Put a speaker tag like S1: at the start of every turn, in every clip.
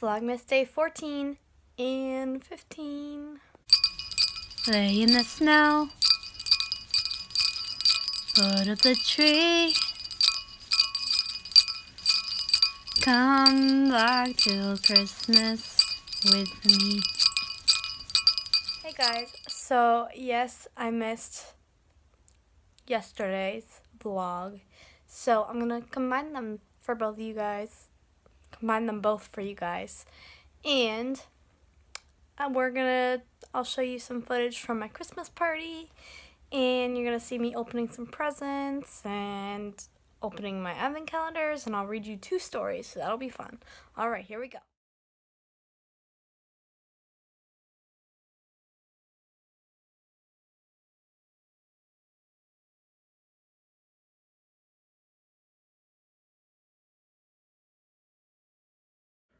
S1: Vlogmas day 14 and 15.
S2: Lay in the snow, put up the tree, come back till Christmas with me.
S1: Hey guys, so yes, I missed yesterday's vlog, so I'm gonna combine them for both of you guys. Combine them both for you guys, and I'll show you some footage from my Christmas party, and you're gonna see me opening some presents and opening my advent calendars, and I'll read you 2 stories, so that'll be fun. All right, here we go.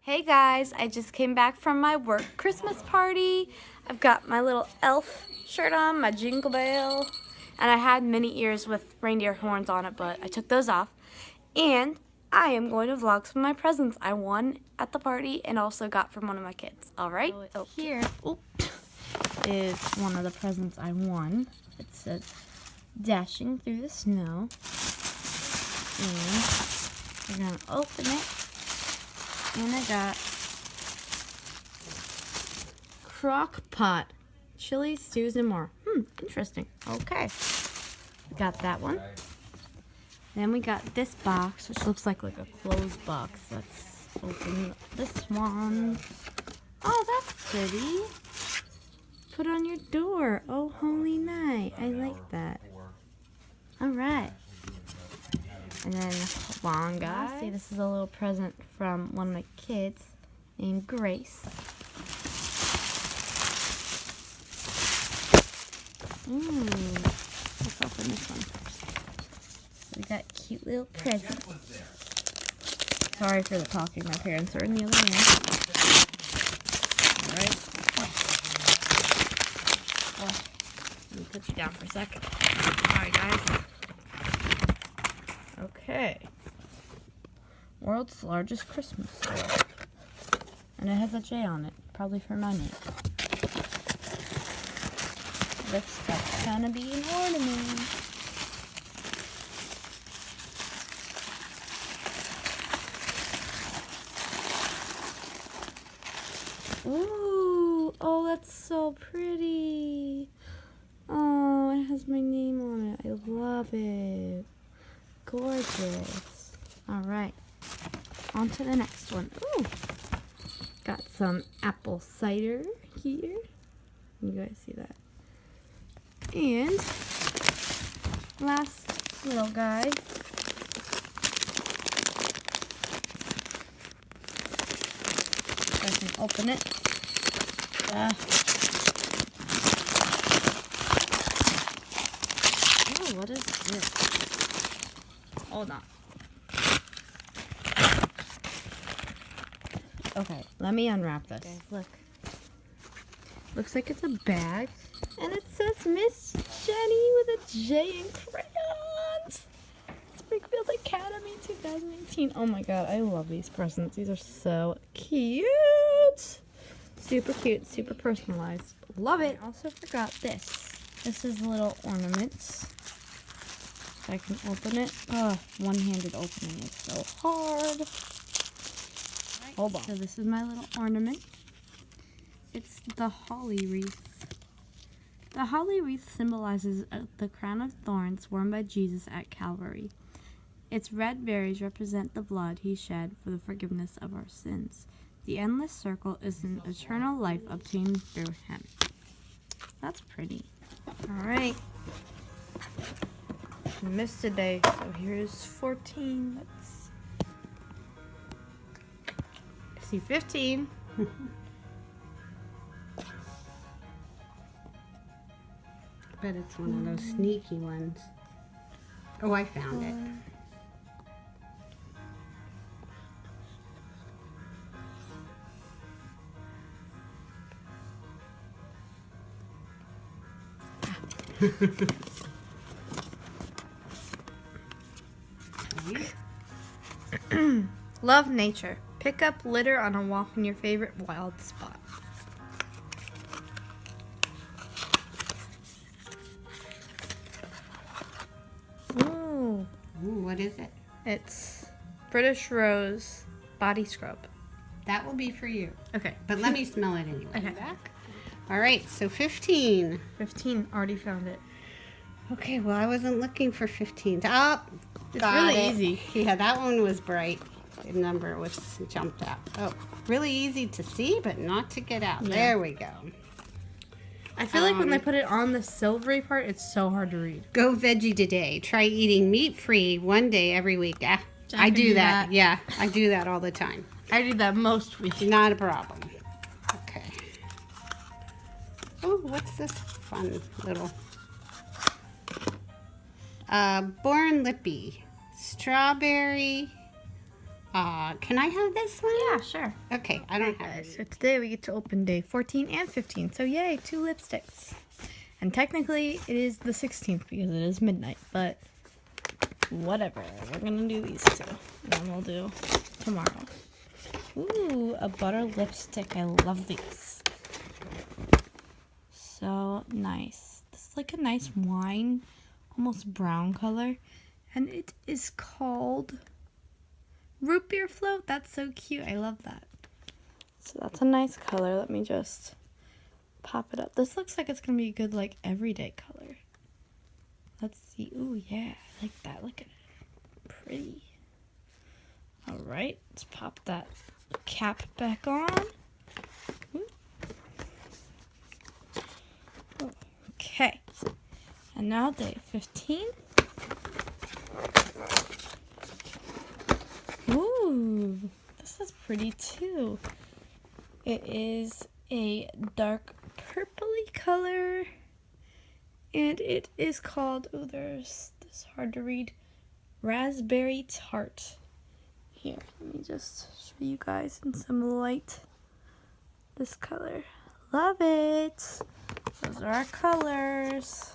S1: Hey guys, I just came back from my work Christmas party. I've got my little elf shirt on, my jingle bell, and I had mini ears with reindeer horns on it, but I took those off. And I am going to vlog some of my presents I won at the party and also got from one of my kids. All right?
S2: So here is one of the presents I won. It says, "Dashing through the snow." And we're going to open it. And I got crock pot, chili, stews, and more. Interesting. Okay. Got that one. Then we got this box, which looks like a closed box. Let's open this one. Oh, that's pretty. Put on your door. Oh, holy night. I like that. All right. And then, hold on, guys. See, this is a little present from one of my kids named Grace. Let's open this one first. So we got cute little presents. Sorry for the talking. My parents are in the other room. Alright. Let me put you down for a second. Alright, guys. Okay. World's largest Christmas store. And it has a J on it. Probably for my name. This stuff's gonna be an ornament. Ooh, oh, that's so pretty. Oh, it has my name on it. I love it. Gorgeous. All right, on to the next one. Ooh, got some apple cider here. You guys see that? And last little guy. I can open it. Oh, what is this? Hold on. Okay, let me unwrap this. Okay, look. Looks like it's a bag. And it says Miss Jenny with a J in crayons. Springfield Academy 2018. Oh my god, I love these presents. These are so cute. Super cute, super personalized. Love it. I also forgot this. This is little ornaments. So I can open it. Oh, one-handed opening is so hard. Hold on. So this is my little ornament. It's the holly wreath. The holly wreath symbolizes the crown of thorns worn by Jesus at Calvary. Its red berries represent the blood he shed for the forgiveness of our sins. The endless circle is an eternal life obtained through him. That's pretty. All right. Missed a day, so here's 14. Let's see, 15.
S3: Bet it's one of those sneaky ones. Oh, I found it.
S1: Love nature.
S2: Pick up litter on a walk in your favorite wild spot. Ooh.
S3: Ooh, what is it?
S2: It's British Rose Body Scrub.
S3: That will be for you.
S2: Okay.
S3: But let me smell it anyway.
S2: Okay.
S3: Back. All right, so 15.
S2: 15. Already found it.
S3: Okay, well, I wasn't looking for 15. Oh,
S2: It's
S3: got
S2: really
S3: it.
S2: easy.
S3: Yeah, that one was bright. The number was jumped out. Oh, really easy to see, but not to get out.
S2: Yeah.
S3: There we go.
S2: I feel like when they put it on the silvery part, it's so hard to read.
S3: Go veggie today. Try eating meat-free one day every week. Ah,
S2: Jack
S3: I
S2: can
S3: do
S2: do
S3: that.
S2: that.
S3: Yeah, I do that all the time.
S2: I do that most weeks.
S3: Not a problem. Okay. Oh, what's this fun little... Born Lippy. Strawberry. Can I have this one?
S2: Yeah, sure.
S3: Okay, I don't have
S2: Guys,
S3: it.
S2: so today we get to open day 14 and 15. So yay, 2 lipsticks. And technically it is the 16th because it is midnight, but whatever. We're gonna do these 2. And then we'll do tomorrow. Ooh, a butter lipstick. I love these. So nice. This is like a nice wine, almost brown color. And it is called Root Beer Float. That's so cute. I love that. So that's a nice color. Let me just pop it up. This looks like it's going to be a good, like, everyday color. Let's see. Ooh, yeah. I like that. Look at it. Pretty. All right. Let's pop that cap back on. Okay. And now day 15. Ooh, this is pretty too. It is a dark purpley color. And it is called, oh, there's this hard to read, Raspberry Tart. Here, let me just show you guys in some light. This color. Love it. Those are our colors.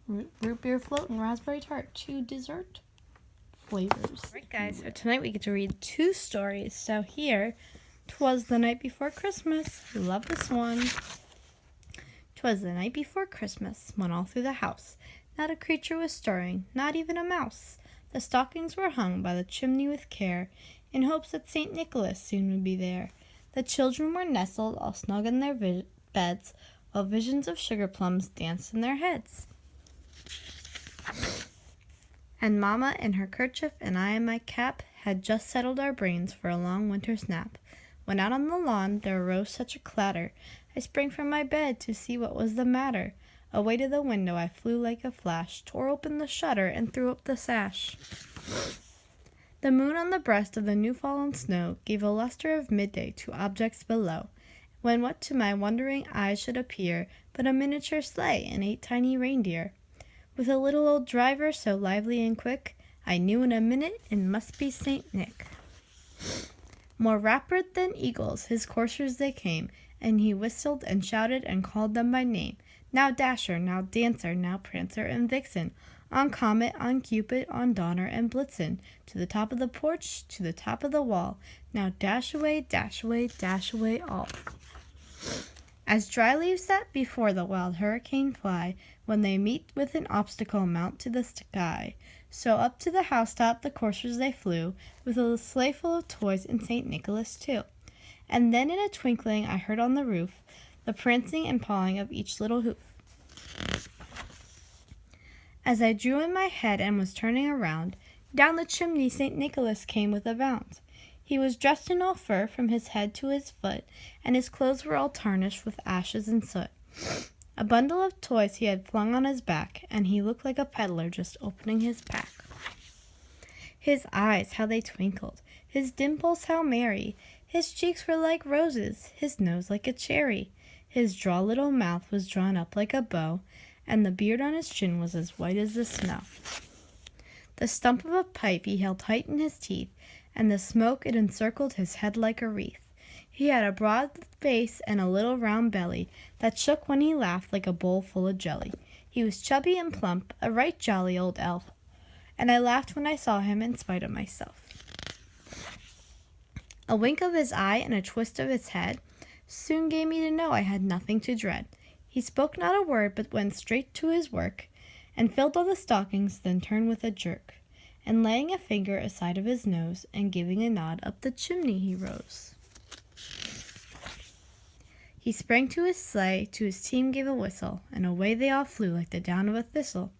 S2: Root beer float and raspberry tart. 2 dessert flavors. Alright guys, so tonight we get to read 2 stories. So here, 'Twas the Night Before Christmas. Love this one. 'Twas the night before Christmas, when all through the house not a creature was stirring, not even a mouse. The stockings were hung by the chimney with care, in hopes that St. Nicholas soon would be there. The children were nestled all snug in their beds, while visions of sugar plums danced in their heads. And Mamma in her kerchief and I in my cap had just settled our brains for a long winter's nap, when out on the lawn there arose such a clatter, I sprang from my bed to see what was the matter. Away to the window I flew like a flash, tore open the shutter and threw up the sash. The moon on the breast of the new-fallen snow gave a luster of midday to objects below, when what to my wondering eyes should appear but a miniature sleigh and 8 tiny reindeer. With a little old driver so lively and quick, I knew in a minute it must be St. Nick. More rapid than eagles his coursers they came, and he whistled and shouted and called them by name. Now Dasher, now Dancer, now Prancer and Vixen, on Comet, on Cupid, on Donner and Blitzen, to the top of the porch, to the top of the wall. Now dash away, dash away, dash away all. As dry leaves that before the wild hurricane fly, when they meet with an obstacle mount to the sky, so up to the housetop the coursers they flew, with a sleigh full of toys and St. Nicholas too. And then in a twinkling I heard on the roof the prancing and pawing of each little hoof. As I drew in my head and was turning around, down the chimney St. Nicholas came with a bound. He was dressed in all fur from his head to his foot, and his clothes were all tarnished with ashes and soot. A bundle of toys he had flung on his back, and he looked like a peddler just opening his pack. His eyes, how they twinkled, his dimples how merry, his cheeks were like roses, his nose like a cherry, his droll little mouth was drawn up like a bow, and the beard on his chin was as white as the snow. The stump of a pipe he held tight in his teeth, and the smoke it encircled his head like a wreath. He had a broad face and a little round belly that shook when he laughed like a bowl full of jelly. He was chubby and plump, a right jolly old elf, and I laughed when I saw him in spite of myself. A wink of his eye and a twist of his head soon gave me to know I had nothing to dread. He spoke not a word, but went straight to his work, and filled all the stockings, then turned with a jerk, and laying a finger aside of his nose, and giving a nod, up the chimney he rose. He sprang to his sleigh, to his team gave a whistle, and away they all flew like the down of a thistle.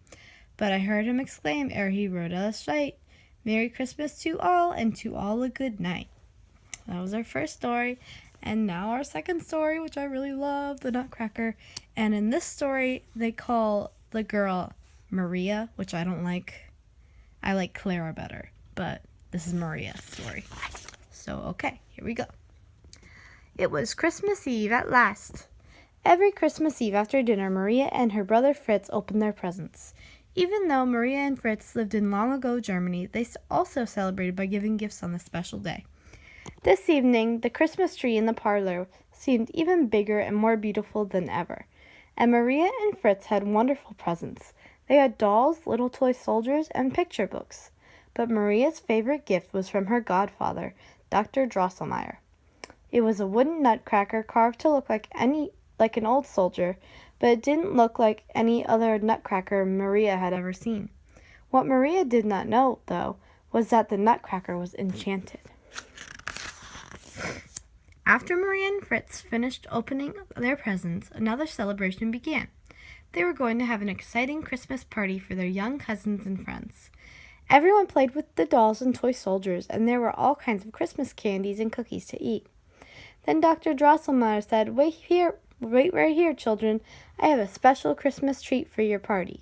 S2: But I heard him exclaim, ere he rode out of sight, "Merry Christmas to all, and to all a good night." That was our first story, and now our second story, which I really love, the Nutcracker. And in this story, they call the girl Maria, which I don't like. I like Clara better, but this is Maria's story. So, okay, here we go. It was Christmas Eve at last. Every Christmas Eve after dinner, Maria and her brother Fritz opened their presents. Even though Maria and Fritz lived in long ago Germany, they also celebrated by giving gifts on this special day. This evening, the Christmas tree in the parlor seemed even bigger and more beautiful than ever. And Maria and Fritz had wonderful presents. They had dolls, little toy soldiers, and picture books. But Maria's favorite gift was from her godfather, Dr. Drosselmeyer. It was a wooden nutcracker carved to look like an old soldier, but it didn't look like any other nutcracker Maria had ever seen. What Maria did not know, though, was that the nutcracker was enchanted. After Maria and Fritz finished opening their presents, another celebration began. They were going to have an exciting Christmas party for their young cousins and friends. Everyone played with the dolls and toy soldiers, and there were all kinds of Christmas candies and cookies to eat. Then Dr. Drosselmeyer said, Wait right here, children. I have a special Christmas treat for your party."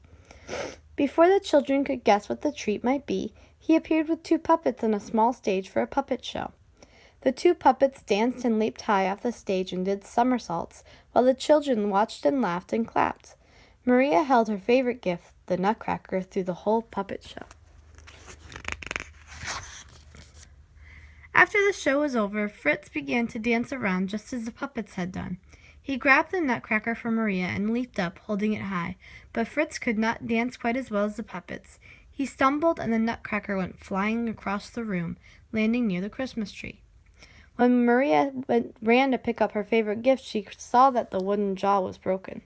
S2: Before the children could guess what the treat might be, he appeared with 2 puppets on a small stage for a puppet show. The 2 puppets danced and leaped high off the stage and did somersaults, while the children watched and laughed and clapped. Maria held her favorite gift, the nutcracker, through the whole puppet show. After the show was over, Fritz began to dance around just as the puppets had done. He grabbed the nutcracker from Maria and leaped up, holding it high, but Fritz could not dance quite as well as the puppets. He stumbled, and the nutcracker went flying across the room, landing near the Christmas tree. When Maria ran to pick up her favorite gift, she saw that the wooden jaw was broken.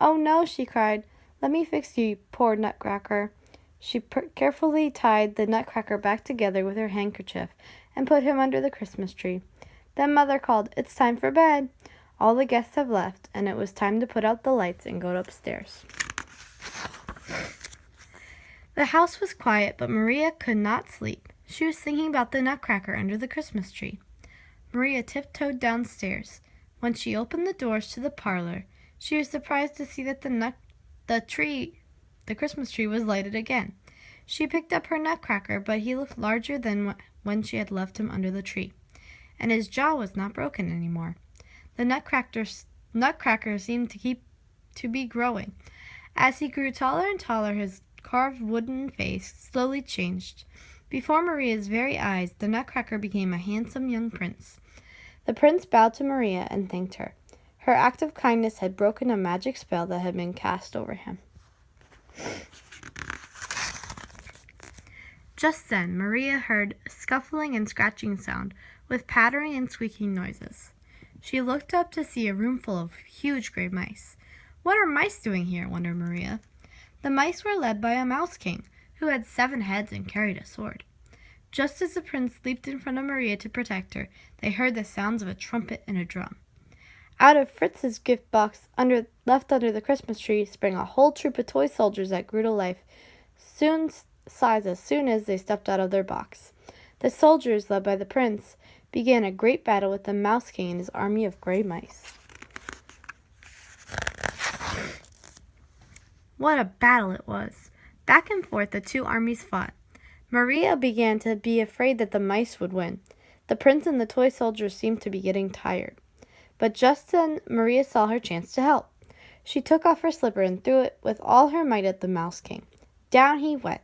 S2: "Oh no," she cried. "Let me fix you, poor nutcracker." She carefully tied the nutcracker back together with her handkerchief and put him under the Christmas tree. Then Mother called, "It's time for bed. All the guests have left, and it was time to put out the lights and go upstairs." The house was quiet, but Maria could not sleep. She was thinking about the nutcracker under the Christmas tree. Maria tiptoed downstairs. When she opened the doors to the parlor, she was surprised to see that the Christmas tree was lighted again. She picked up her nutcracker, but he looked larger than when she had left him under the tree, and his jaw was not broken anymore. The nutcracker seemed to be growing. As he grew taller and taller, his carved wooden face slowly changed. Before Maria's very eyes, the nutcracker became a handsome young prince. The prince bowed to Maria and thanked her. Her act of kindness had broken a magic spell that had been cast over him. Just then, Maria heard a scuffling and scratching sound, with pattering and squeaking noises. She looked up to see a room full of huge gray mice. "What are mice doing here?" wondered Maria. The mice were led by a mouse king, who had 7 heads and carried a sword. Just as the prince leaped in front of Maria to protect her, they heard the sounds of a trumpet and a drum. Out of Fritz's gift box, left under the Christmas tree, sprang a whole troop of toy soldiers that grew to life, as soon as they stepped out of their box. The soldiers, led by the prince, began a great battle with the Mouse King and his army of gray mice. What a battle it was! Back and forth the 2 armies fought. Maria began to be afraid that the mice would win. The prince and the toy soldiers seemed to be getting tired. But just then Maria saw her chance to help. She took off her slipper and threw it with all her might at the Mouse King. Down he went.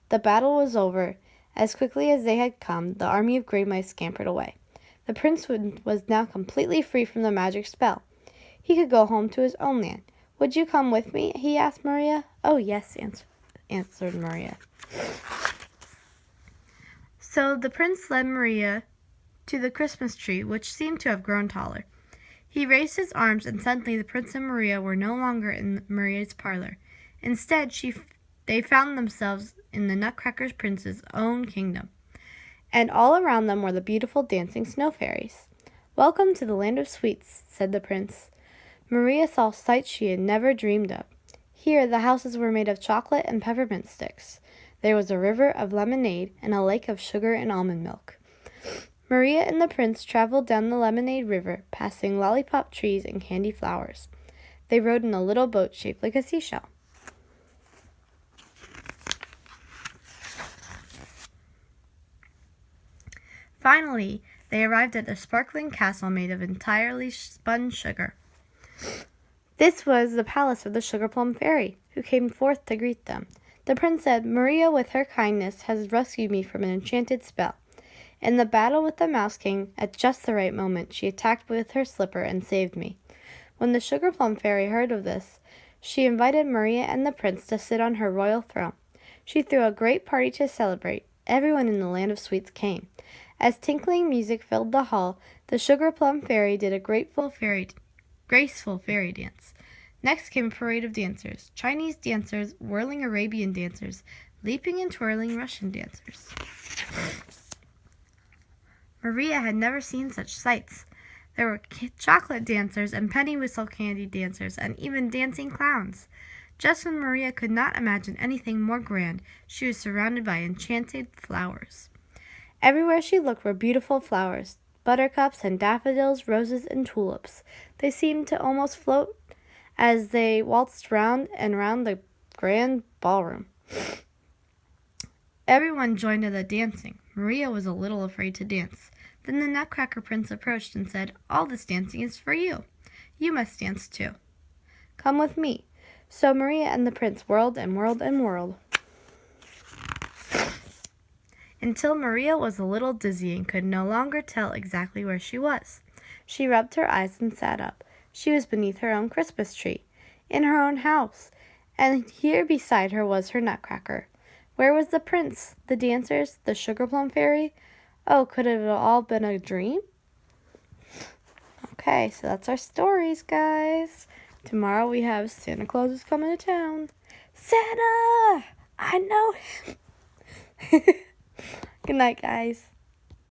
S2: The battle was over. As quickly as they had come, the army of gray mice scampered away. The prince was now completely free from the magic spell. He could go home to his own land. "Would you come with me?" he asked Maria. "Oh, yes," answered Maria. So the prince led Maria to the Christmas tree, which seemed to have grown taller. He raised his arms, and suddenly the Prince and Maria were no longer in Maria's parlor. Instead, they found themselves in the Nutcracker Prince's own kingdom, and all around them were the beautiful dancing snow fairies. "Welcome to the land of sweets," said the prince. Maria saw sights she had never dreamed of. Here the houses were made of chocolate and peppermint sticks. There was a river of lemonade and a lake of sugar and almond milk. Maria and the prince traveled down the lemonade river, passing lollipop trees and candy flowers. They rode in a little boat shaped like a seashell. Finally, they arrived at a sparkling castle made of entirely spun sugar. This was the palace of the Sugar Plum Fairy, who came forth to greet them. The prince said, "Maria, with her kindness, has rescued me from an enchanted spell. In the battle with the Mouse King, at just the right moment, she attacked with her slipper and saved me." When the Sugar Plum Fairy heard of this, she invited Maria and the prince to sit on her royal throne. She threw a great party to celebrate. Everyone in the land of sweets came. As tinkling music filled the hall, the Sugar Plum Fairy did a graceful fairy dance. Next came a parade of dancers, Chinese dancers, whirling Arabian dancers, leaping and twirling Russian dancers. Maria had never seen such sights. There were chocolate dancers and penny whistle candy dancers and even dancing clowns. Just when Maria could not imagine anything more grand, she was surrounded by enchanted flowers. Everywhere she looked were beautiful flowers, buttercups and daffodils, roses and tulips. They seemed to almost float as they waltzed round and round the grand ballroom. Everyone joined in the dancing. Maria was a little afraid to dance. Then the Nutcracker Prince approached and said, "All this dancing is for you. You must dance too. Come with me." So Maria and the prince whirled and whirled and whirled, until Maria was a little dizzy and could no longer tell exactly where she was. She rubbed her eyes and sat up. She was beneath her own Christmas tree, in her own house, and here beside her was her Nutcracker. Where was the prince, the dancers, the Sugar Plum Fairy? Oh, could it have all been a dream? Okay, so that's our stories, guys. Tomorrow we have Santa Claus is coming to town. Santa! I know him. Good night, guys.